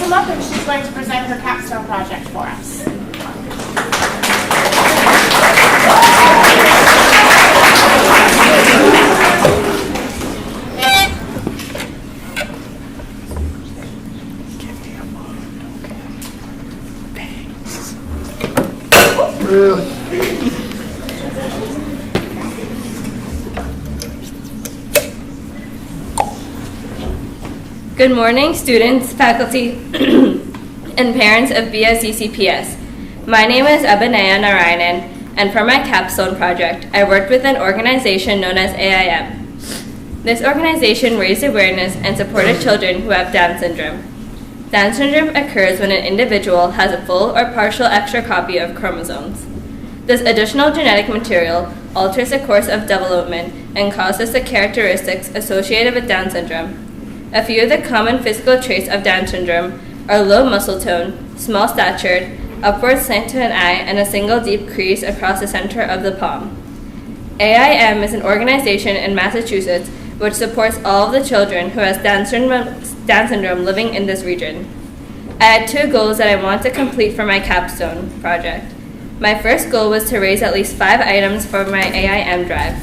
come up and she's going to present her capstone project for us. Good morning, students, faculty, and parents of BSCCPS. My name is Narayanan, and for my capstone project, I worked with an organization known as AIM. This organization raised awareness and supported children who have Down syndrome. Down syndrome occurs when an individual has a full or partial extra copy of chromosomes. This additional genetic material alters the course of development and causes the characteristics associated with Down syndrome. A few of the common physical traits of Down syndrome are low muscle tone, small statured, upward slant to an eye, and a single deep crease across the center of the palm. AIM is an organization in Massachusetts which supports all of the children who have Down syndrome living in this region. I had two goals that I want to complete for my capstone project. My first goal was to raise at least 5 items for my AIM drive.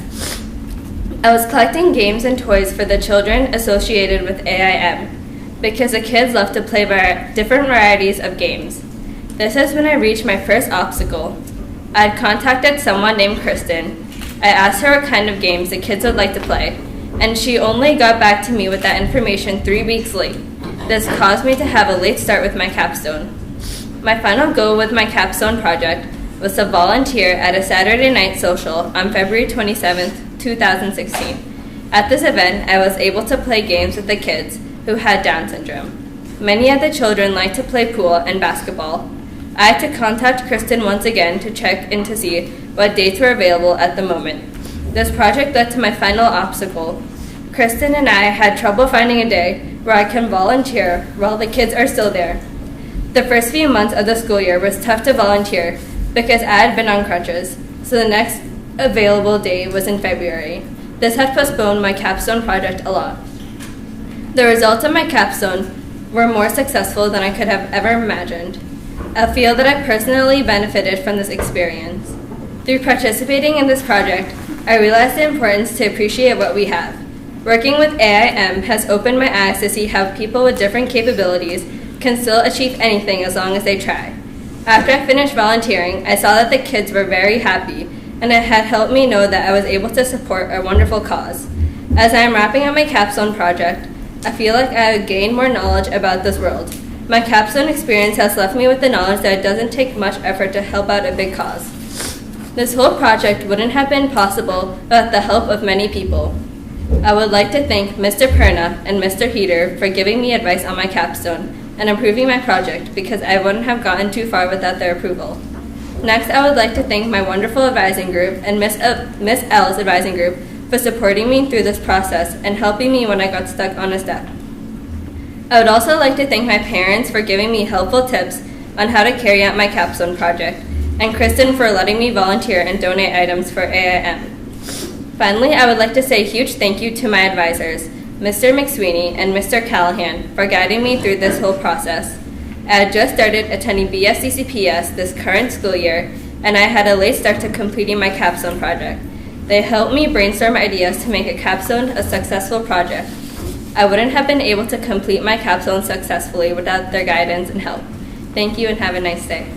I was collecting games and toys for the children associated with AIM because the kids love to play different varieties of games. This is when I reached my first obstacle. I had contacted someone named Kristen. I asked her what kind of games the kids would like to play, and she only got back to me with that information 3 weeks late. This caused me to have a late start with my capstone. My final goal with my capstone project was to volunteer at a Saturday night social on February 27th, 2016. At this event, I was able to play games with the kids who had Down syndrome. Many of the children liked to play pool and basketball. I had to contact Kristen once again to check in to see what dates were available at the moment. This project led to my final obstacle. Kristen and I had trouble finding a day where I can volunteer while the kids are still there. The first few months of the school year was tough to volunteer because I had been on crutches, so the next available day was in February. This had postponed my capstone project a lot. The results of my capstone were more successful than I could have ever imagined. I feel that I personally benefited from this experience. Through participating in this project, I realized the importance to appreciate what we have. Working with AIM has opened my eyes to see how people with different capabilities can still achieve anything as long as they try. After I finished volunteering, I saw that the kids were very happy, and it had helped me know that I was able to support a wonderful cause. As I am wrapping up my capstone project, I feel like I have gained more knowledge about this world. My capstone experience has left me with the knowledge that it doesn't take much effort to help out a big cause. This whole project wouldn't have been possible without the help of many people. I would like to thank Mr. Perna and Mr. Heater for giving me advice on my capstone and improving my project because I wouldn't have gotten too far without their approval. Next, I would like to thank my wonderful advising group and Miss L's advising group for supporting me through this process and helping me when I got stuck on a step. I would also like to thank my parents for giving me helpful tips on how to carry out my capstone project, and Kristen for letting me volunteer and donate items for AIM. Finally, I would like to say a huge thank you to my advisors, Mr. McSweeney and Mr. Callahan, for guiding me through this whole process. I had just started attending BSCCPS this current school year, and I had a late start to completing my capstone project. They helped me brainstorm ideas to make a capstone a successful project. I wouldn't have been able to complete my capstone successfully without their guidance and help. Thank you and have a nice day.